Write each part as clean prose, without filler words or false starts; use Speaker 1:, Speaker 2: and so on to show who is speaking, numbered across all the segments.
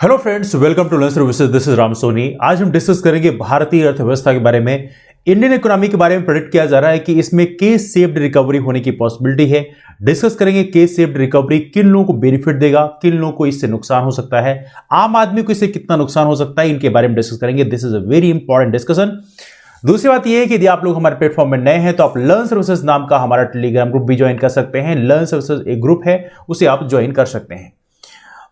Speaker 1: Hello friends, welcome to Learn Services. This is Ram Soni. आज हम discuss करेंगे भारतीय अर्थव्यवस्था के बारे में। इंडियन इकोनॉमी के बारे में प्रेडिक्ट किया जा रहा है कि इसमें केस सेव्ड रिकवरी होने की पॉसिबिलिटी है। डिस्कस करेंगे केस सेव्ड रिकवरी किन लोगों को बेनिफिट देगा, किन लोगों को इससे नुकसान हो सकता है, आम आदमी को इससे कितना नुकसान हो सकता है, इनके बारे में डिस्कस करेंगे। This is a very important discussion. दूसरी बात यह है कि यदि आप लोग हमारे प्लेटफॉर्म में नए हैं तो आप लर्न सर्विसेज नाम का हमारा टेलीग्राम ग्रुप भी ज्वाइन कर सकते हैं। लर्न सर्विसेज एक ग्रुप है, उसे आप ज्वाइन कर सकते हैं।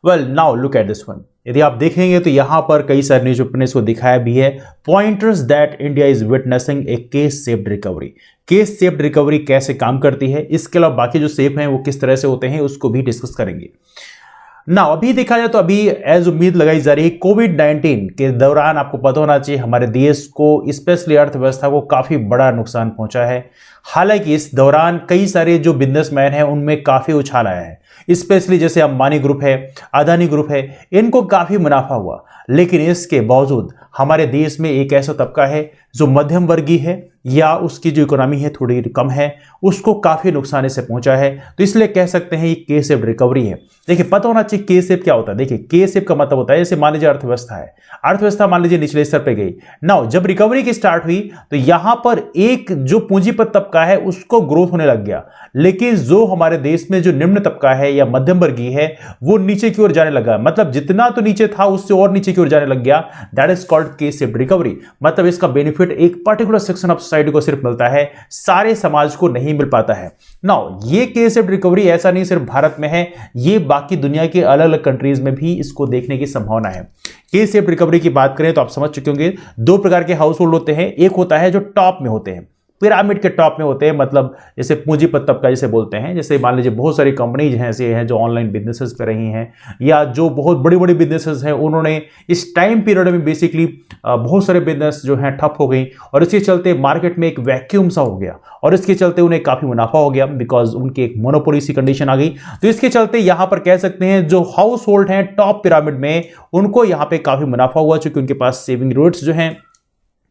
Speaker 1: Well now look at this one. यदि आप देखेंगे तो यहां पर कई सारे न्यूज पेपर ने इसको दिखाया भी है। Pointers that India is witnessing A case saved recovery. Case saved recovery कैसे काम करती है, इसके अलावा बाकी जो सेफ हैं वो किस तरह से होते हैं, उसको भी डिस्कस करेंगे। ना अभी देखा जाए तो अभी एज उम्मीद लगाई जा रही है कोविड-19 के दौरान आपको पता होना चाहिए हमारे देश को, स्पेशली अर्थव्यवस्था को काफी बड़ा नुकसान पहुंचा है। हालांकि इस दौरान कई सारे जो बिजनेसमैन हैं उनमें काफी उछाल आया है। स्पेशली जैसे अंबानी ग्रुप है, अदानी ग्रुप है, इनको काफी मुनाफा हुआ। लेकिन इसके बावजूद हमारे देश में एक ऐसा तबका है जो मध्यम वर्गीय है या उसकी जो इकोनॉमी है थोड़ी कम है, उसको काफी नुकसान इससे पहुंचा है। तो इसलिए कह सकते हैं ये के सेव रिकवरी है। देखिए पता होना चाहिए के सेव क्या होता है। देखिए के सेव का मतलब होता है जैसे मान लीजिए अर्थव्यवस्था है, अर्थव्यवस्था मान लीजिए निचले स्तर पे गई। नाउ जब रिकवरी की स्टार्ट हुई तो यहां पर एक जो पूंजीपति तबका है उसको ग्रोथ होने लग गया, लेकिन जो हमारे देश में जो निम्न तबका है या मध्यम वर्गीय है वो नीचे की ओर जाने लगा। मतलब जितना तो नीचे था उससे और नीचे की ओर जाने लग गया। दैट इज कॉल्ड के सेव रिकवरी। मतलब इसका बेनिफिट एक पर्टिकुलर सेक्शन ऑफ सोसाइटी को सिर्फ मिलता है, सारे समाज को नहीं मिल पाता है। नाउ ये के सेव रिकवरी ऐसा नहीं सिर्फ भारत में है, ये बाकी दुनिया के अलग अलग कंट्रीज में भी इसको देखने की संभावना है। के सेव रिकवरी की बात करें तो आप समझ चुके होंगे दो प्रकार के हाउस होल्ड होते हैं। एक होता है जो टॉप में होते हैं, पिरामिड के टॉप में होते हैं, मतलब जैसे पूंजीपति तबका जिसे बोलते हैं। जैसे मान लीजिए बहुत सारी कंपनीज हैं ऐसे हैं जो ऑनलाइन बिजनेसेस कर रही हैं या जो बहुत बड़ी बड़ी बिजनेसेस हैं, उन्होंने इस टाइम पीरियड में बेसिकली बहुत सारे बिजनेस जो हैं ठप हो गई और इसके चलते मार्केट में एक वैक्यूम सा हो गया और इसके चलते उन्हें काफी मुनाफा हो गया बिकॉज उनकी एक मोनोपोली सी कंडीशन आ गई। तो इसके चलते यहां पर कह सकते हैं जो हाउस होल्ड हैं टॉप पिरामिड में, उनको यहां पे काफी मुनाफा हुआ क्योंकि उनके पास सेविंग रेट्स जो हैं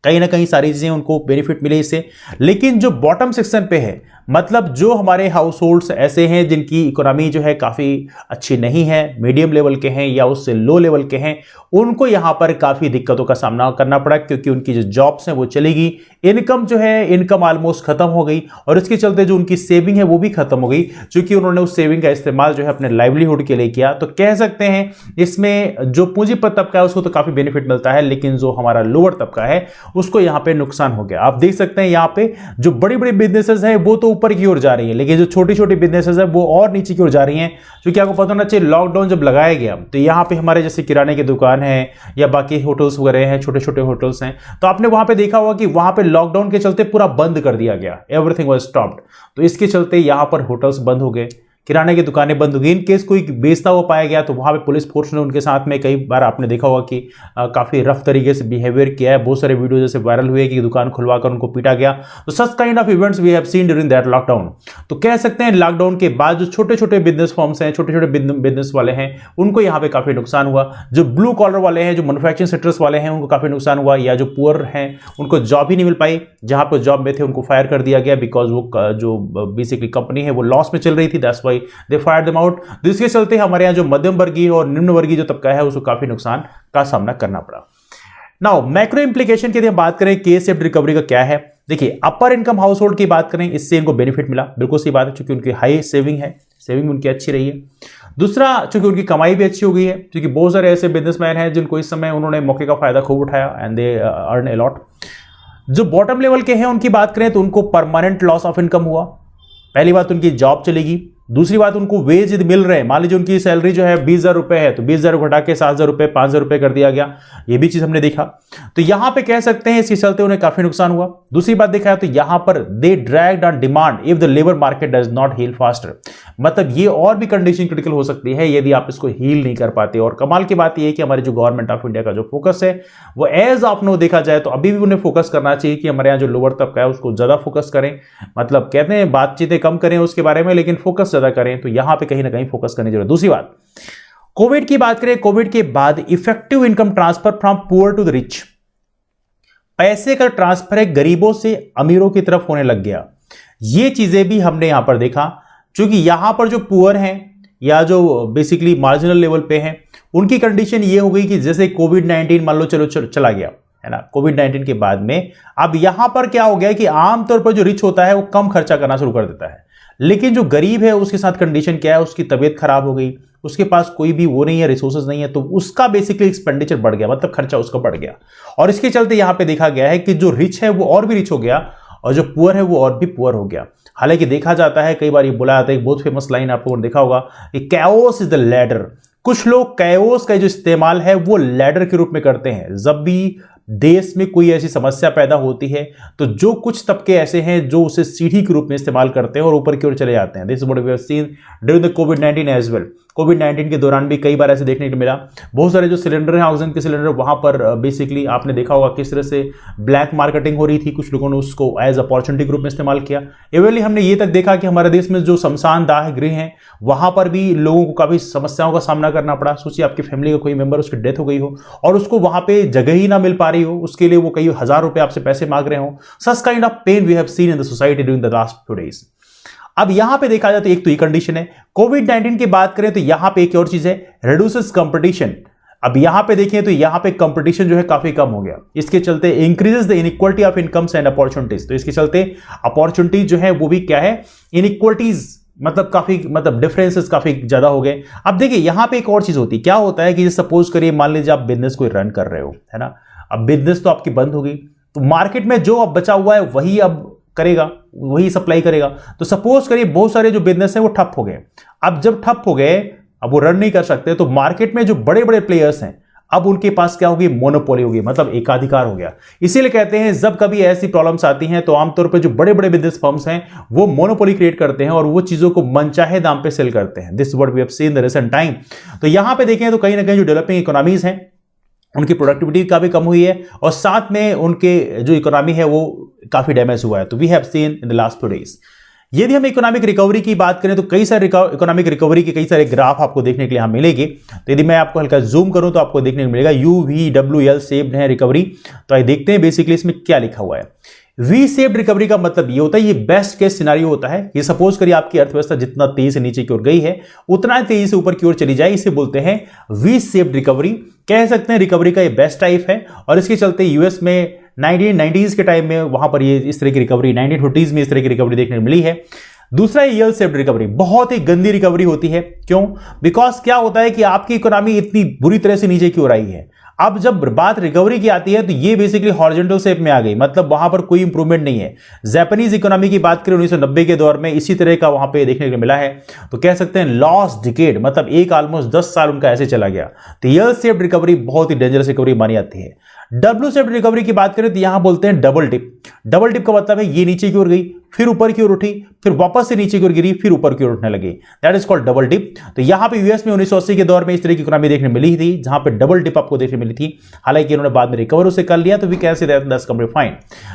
Speaker 1: कहीं ना कहीं सारी चीजें उनको बेनिफिट मिले इससे। लेकिन जो बॉटम सेक्शन पे है, मतलब जो हमारे हाउस होल्ड्स ऐसे हैं जिनकी इकोनॉमी जो है काफी अच्छी नहीं है, मीडियम लेवल के हैं या उससे लो लेवल के हैं, उनको यहां पर काफी दिक्कतों का सामना करना पड़ा क्योंकि उनकी जो जॉब्स हैं वो चली गई, इनकम जो है इनकम ऑलमोस्ट खत्म हो गई और इसके चलते जो उनकी सेविंग है वो भी खत्म हो गई क्योंकि उन्होंने उस सेविंग का इस्तेमाल जो है अपने लाइवलीहुड के लिए किया। तो कह सकते हैं इसमें जो पूंजीपति तबका है उसको तो काफी बेनिफिट मिलता है, लेकिन जो हमारा लोअर तबका है उसको यहां पे नुकसान हो गया। आप देख सकते हैं यहां पे जो बड़ी बड़ी बिजनेसेस हैं वो तो ऊपर की ओर जा रही है, लेकिन जो छोटी छोटी बिजनेसेस है वो और नीचे की ओर जा रही हैं। क्योंकि आपको पता होना चाहिए लॉकडाउन जब लगाया गया तो यहां पे हमारे जैसे किराने की दुकान है या बाकी होटल्स वगैरह हैं, छोटे छोटे होटल्स हैं, तो आपने वहां पे देखा होगा कि वहां पे लॉकडाउन के चलते पूरा बंद कर दिया गया, एवरीथिंग वाज स्टॉप्ड। तो इसके चलते यहां पर होटल्स बंद हो गए, किराने की दुकानें बंद हो गई। इन केस कोई बेचता हुआ पाया गया तो वहां पे पुलिस फोर्स ने उनके साथ में कई बार आपने देखा होगा कि काफी रफ तरीके से बिहेवियर किया है। बहुत सारे वीडियो जैसे वायरल हुए कि दुकान खुलवाकर उनको पीटा गया। तो such kind of events we have seen during that lockdown. तो कह सकते हैं लॉकडाउन के बाद जो छोटे छोटे बिजनेस फॉर्म्स हैं, छोटे छोटे बिजनेस वाले हैं, उनको यहाँ पे काफी नुकसान हुआ। जो ब्लू कॉलर वाले हैं, जो मैन्युफैक्चरिंग सेक्टर्स वाले हैं, उनको काफी नुकसान हुआ, या जो पुअर हैं उनको जॉब ही नहीं मिल पाई। जहां पर जॉब में थे उनको फायर कर दिया गया बिकॉज वो जो बेसिकली कंपनी है वो लॉस में चल रही थी, that's why they fired them out. तो इसके चलते हमारे यहाँ जो मध्यम वर्गीय और निम्न वर्गीय जो तबका है उसको काफी नुकसान का सामना करना पड़ा। नाउ मैक्रो इंप्लीकेशन की यदि हम बात करें के सेव्ड रिकवरी का क्या है, देखिए अपर इनकम हाउस होल्ड की बात करें, इससे इनको बेनिफिट मिला, बिल्कुल सही बात है, क्योंकि उनकी हाई सेविंग है, सेविंग उनकी अच्छी रही है। दूसरा, चूंकि उनकी कमाई भी अच्छी हो गई है, क्योंकि बहुत सारे ऐसे बिजनेसमैन हैं जिनको इस समय उन्होंने मौके का फायदा खूब उठाया and they earn a lot. जो बॉटम लेवल के हैं उनकी बात करें तो उनको परमानेंट लॉस ऑफ इनकम हुआ। पहली बात उनकी जॉब चलेगी, दूसरी बात उनको वेज यदि मिल रहे हैं, मान लीजिए उनकी सैलरी जो है 20,000 रुपए है तो 20,000 घटा के 7,000 रुपए 5,000 रुपए कर दिया गया, ये भी चीज हमने देखा। तो यहां पे कह सकते हैं इसके चलते उन्हें काफी नुकसान हुआ। दूसरी बात देखा है तो यहां पर they dragged on demand if the labour market does not heal faster. मतलब ये और भी कंडीशन क्रिटिकल हो सकती है यदि आप इसको हील नहीं कर पाते। और कमाल की बात यह है कि हमारी जो गवर्नमेंट ऑफ इंडिया का जो फोकस है वो एज ऑफ नो देखा जाए तो अभी भी उन्हें फोकस करना चाहिए कि हमारे यहाँ जो लोअर तबका है उसको ज्यादा फोकस करें। मतलब कहते हैं बातचीतें कम करें उसके बारे में, लेकिन फोकस ज्यादा करें। तो यहां पे कहीं ना कहीं फोकस करने की जरूरत है। दूसरी बात, कोविड की बात करें, कोविड के बाद effective income transfer from poor to the rich, पैसे का ट्रांसफर है गरीबों से अमीरों की तरफ होने लग गया। ये चीजें भी हमने यहां पर देखा, क्योंकि यहां पर जो पुअर हैं या जो बेसिकली मार्जिनल लेवल पे हैं उनकी कंडीशन ये हो गई कि जैसे कोविड-19 मान लो चलो चला गया है ना, कोविड-19 के बाद में अब यहां पर क्या हो गया कि आमतौर पर जो रिच होता है वो कम खर्चा करना शुरू कर देता है, लेकिन जो गरीब है उसके साथ कंडीशन क्या है, उसकी तबीयत खराब हो गई, उसके पास कोई भी वो नहीं है, रिसोर्सेज नहीं है, तो उसका बेसिकली एक्सपेंडिचर बढ़ गया, मतलब खर्चा उसका बढ़ गया। और इसके चलते यहां पे देखा गया है कि जो रिच है वो और भी रिच हो गया और जो पुअर है वो और भी पुअर हो गया। हालांकि देखा जाता है, कई बार ये बोला जाता है, एक बहुत फेमस लाइन आपको देखा होगा कि कैओस इज द लैडर। कुछ लोग कैओस का जो इस्तेमाल है वो लैडर के रूप में करते हैं। जब भी देश में कोई ऐसी समस्या पैदा होती है तो जो कुछ तबके ऐसे हैं जो उसे सीढ़ी के रूप में इस्तेमाल करते हैं और ऊपर की ओर चले जाते हैं। This is what we have seen during the कोविड-19 एज वेल। कोविड-19 के दौरान भी कई बार ऐसे देखने को मिला, बहुत सारे जो सिलेंडर हैं ऑक्सीजन के सिलेंडर, वहां पर बेसिकली आपने देखा होगा किस तरह से ब्लैक मार्केटिंग हो रही थी, कुछ लोगों ने उसको एज अपॉर्चुनिटी के रूप में इस्तेमाल किया। इवेंटली हमने ये तक देखा कि हमारे देश में जो शमशान दाह गृह हैं वहां पर भी लोगों को काफी समस्याओं का सामना करना पड़ा। सोचिए आपकी फैमिली का कोई मेंबर उसकी डेथ हो गई हो और उसको वहां पे जगह ही ना मिल पा रही हो, उसके लिए वो कई हजार रुपए आपसे पैसे मांग रहे हो। Such kind of pain we have seen in the society during the last few days. अब यहां पे देखा जाए तो एक तो ये कंडीशन है। कोविड-19 की बात करें तो यहां पे एक और चीज है, रिड्यूसेस कंपटीशन। अब यहां पे देखें तो यहां पे कंपटीशन जो है काफी कम हो गया, इसके चलते increases the inequality of incomes and opportunities. तो इसके चलते अपॉर्चुनिटी जो है वो भी क्या है, इनइक्वालिटीज, मतलब काफी डिफरेंसेस काफी ज्यादा हो गए। अब देखिए यहां पे एक और चीज होती है, क्या होता है कि सपोज करिए मान लीजिए आप बिजनेस कोई रन कर रहे हो है ना, अब बिजनेस तो आपकी बंद हो गई, तो मार्केट में जो अब बचा हुआ है वही अब करेगा, वही सप्लाई करेगा। तो सपोज करिए बहुत सारे जो बिजनेस है वो ठप हो गए। अब जब ठप हो गए, अब वो रन नहीं कर सकते, तो मार्केट में जो बड़े बड़े प्लेयर्स हैं अब उनके पास क्या होगी, मोनोपोली होगी, मतलब एकाधिकार हो गया। इसीलिए कहते हैं जब कभी ऐसी प्रॉब्लम्स आती हैं तो आमतौर पर जो बड़े बड़े बिजनेस फर्म्स हैं वो मोनोपोली क्रिएट करते हैं और वो चीजों को मनचाहे दाम पे सेल करते हैं। This what we have seen the recent time. तो यहां पे देखें तो कहीं ना कहीं जो डेवलपिंग इकोनॉमीज हैं उनकी प्रोडक्टिविटी काफी कम हुई है और साथ में उनके जो इकोनॉमी है वो काफी डैमेज हुआ है। तो we have seen in the last few days. यदि हम इकोनॉमिक रिकवरी की बात करें तो कई सारे इकोनॉमिक रिकवरी के कई सारे ग्राफ आपको देखने के लिए यहां मिलेंगे। तो यदि मैं आपको हल्का जूम करूं तो आपको देखने को मिलेगा UVWL शेप्ड है रिकवरी। तो आइए देखते हैं बेसिकली इसमें क्या लिखा हुआ है। वी शेप्ड रिकवरी का मतलब ये होता है, ये बेस्ट केस सिनारियो होता है। ये सपोज करिए आपकी अर्थव्यवस्था जितना तेजी से नीचे की ओर गई है उतना तेजी से ऊपर की ओर चली जाए, इसे बोलते हैं वी शेप्ड रिकवरी। कह सकते हैं रिकवरी का ये बेस्ट टाइप है और इसके चलते यूएस में 1990s के टाइम में वहां पर ये इस तरह की रिकवरी, 1940s में इस तरह की रिकवरी देखने को मिली है। दूसरा एल शेप्ड रिकवरी, बहुत ही गंदी रिकवरी होती है। क्यों? बिकॉज क्या होता है कि आपकी इकोनॉमी इतनी बुरी तरह से नीचे की ओर आई है। अब जब बात रिकवरी की आती है तो ये बेसिकली हॉरिजॉन्टल शेप में आ गई, मतलब वहां पर कोई इंप्रूवमेंट नहीं है। जापानीज इकोनॉमी की बात करें 1990 के दौर में इसी तरह का वहां पे देखने को मिला है। तो कह सकते हैं लॉस्ट डिकेड, मतलब एक ऑलमोस्ट 10 साल उनका ऐसे चला गया। तो एल शेप्ड रिकवरी बहुत ही डेंजरस रिकवरी मानी जाती है। डब्ल्यू शेप्ड रिकवरी की बात करें तो यहां बोलते हैं डबल डिप। डबल डिप का मतलब है ये नीचे की ओर गई, फिर ऊपर की ओर उठी, फिर वापस से नीचे की ओर गिरी, फिर ऊपर की ओर उठने लगी। That is called double dip. तो यहां पे यूएस में 1980 के दौर में इस तरह की इकोनॉमी देखने मिली थी जहां पे डबल डिप आपको देखने मिली थी। हालांकि उन्होंने बाद में रिकवर उसे कर लिया, तो we can say that's complete fine.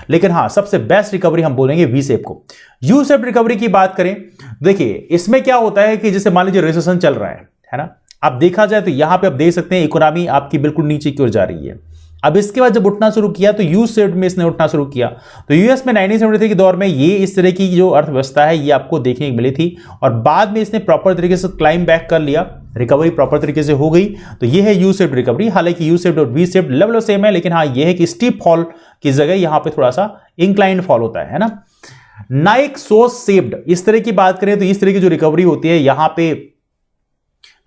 Speaker 1: लेकिन हाँ, सबसे बेस्ट रिकवरी हम बोलेंगे वी शेप को। यू शेप रिकवरी की बात करें, देखिए इसमें क्या होता है कि जैसे मान लीजिए रिसेशन चल रहा है ना, अब देखा जाए तो यहां पे आप देख सकते हैं इकोनॉमी आपकी बिल्कुल नीचे की ओर जा रही है। अब इसके बाद जब उठना शुरू किया तो यू शेप में इसने उठना शुरू किया। तो यूएस में 1973 के दौर में ये इस तरह की जो अर्थव्यवस्था है ये आपको देखने को मिली थी और बाद में इसने प्रॉपर तरीके से क्लाइम बैक कर लिया, रिकवरी प्रॉपर तरीके से हो गई। तो ये है यू शेप रिकवरी। हालांकि यू शेप और वी शेप लेवल सेम है, लेकिन हाँ ये है कि स्टीप फॉल की जगह यहां पे थोड़ा सा इंक्लाइंड फॉल होता है ना। नाइक सोस शेप्ड, इस तरह की बात करें तो इस तरह की जो रिकवरी होती है यहां पे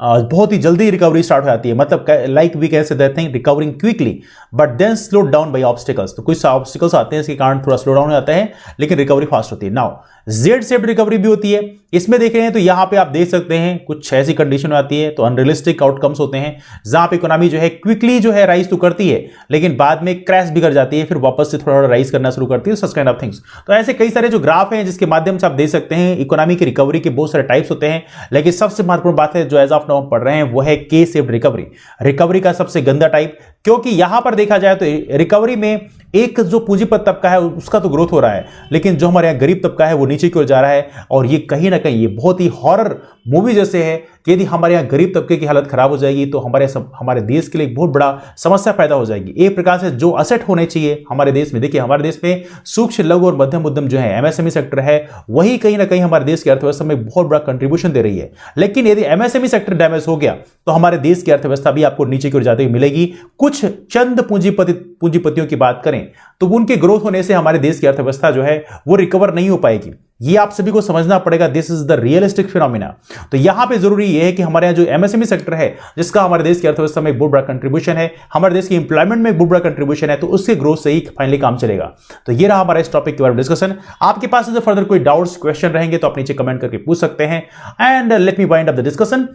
Speaker 1: बहुत ही जल्दी रिकवरी स्टार्ट हो जाती है, मतलब like we can say that thing recovering quickly but then slowed down by obstacles. तो कुछ ऑब्स्टिकल्स आते हैं इसके कारण थोड़ा स्लो डाउन हो जाता है, लेकिन रिकवरी फास्ट होती है। नाउ जेड शेप्ड रिकवरी भी होती है। इसमें देख रहे हैं तो यहां पे आप देख सकते हैं कुछ ऐसी कंडीशन आती है, तो अनरियलिस्टिक आउटकम्स होते हैं जहां पे इकोनॉमी जो है क्विकली जो है राइज तो करती है लेकिन बाद में क्रैश भी कर जाती है, फिर वापस से थोड़ा राइज करना शुरू करती है, सच काइंड ऑफ थिंग्स। तो ऐसे कई सारे जो ग्राफ हैं जिसके माध्यम से आप देख सकते हैं इकोनॉमी की रिकवरी के बहुत सारे टाइप्स होते हैं, लेकिन सबसे महत्वपूर्ण बात है जो एज ऑफ नाउ पढ़ रहे हैं वो है के शेप्ड रिकवरी। रिकवरी का सबसे गंदा टाइप क्योंकि यहां पर देखा जाए तो रिकवरी में एक जो पूंजीपति तबका है उसका तो ग्रोथ हो रहा है, लेकिन जो हमारे यहां गरीब तबका है वो नीचे की ओर जा रहा है। और ये कहीं ना कहीं ये बहुत ही हॉरर मूवी जैसे है कि यदि हमारे यहाँ गरीब तबके की हालत खराब हो जाएगी तो हमारे देश के लिए बहुत बड़ा समस्या पैदा हो जाएगी। एक प्रकार से जो असेट होने चाहिए हमारे देश में, देखिए हमारे देश में सूक्ष्म लघु और मध्यम उद्यम जो है एमएसएमई सेक्टर है, वही कहीं ना कहीं हमारे देश की अर्थव्यवस्था में बहुत बड़ा कंट्रीब्यूशन दे रही है। लेकिन यदि एमएसएमई सेक्टर डैमेज हो गया तो हमारे देश की अर्थव्यवस्था भी आपको नीचे की ओर जाती हुई मिलेगी। कुछ चंद पूंजीपतियों की बात करें तो उनके ग्रोथ होने से हमारे देश की अर्थव्यवस्था जो है वो रिकवर नहीं हो पाएगी। ये आप सभी को समझना पड़ेगा। This is the realistic phenomena. तो यहां पे जरूरी यह है कि हमारे यहाँ जो एमएसएमई सेक्टर है, जिसका हमारे देश की अर्थव्यवस्था में बहुत बड़ा कंट्रीब्यूशन है, हमारे देश की इंप्लॉयमेंट में बहुत बड़ा कंट्रीब्यूशन है, तो उसके ग्रोथ से ही फाइनली काम चलेगा। तो ये रहा हमारा इस टॉपिक के बारे में डिस्कशन। आपके पास फर्दर कोई डाउट्स क्वेश्चन रहेंगे तो आप नीचे कमेंट करके पूछ सकते हैं। And let me wind up the discussion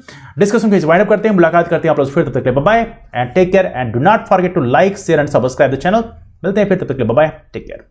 Speaker 1: को वाइंड अप करते हैं, मुलाकात करते हैं आप लोग फिर। तब तक bye and take care and do not forget to like share and subscribe the channel. मिलते हैं फिर, तब तक बाय, टेक केयर।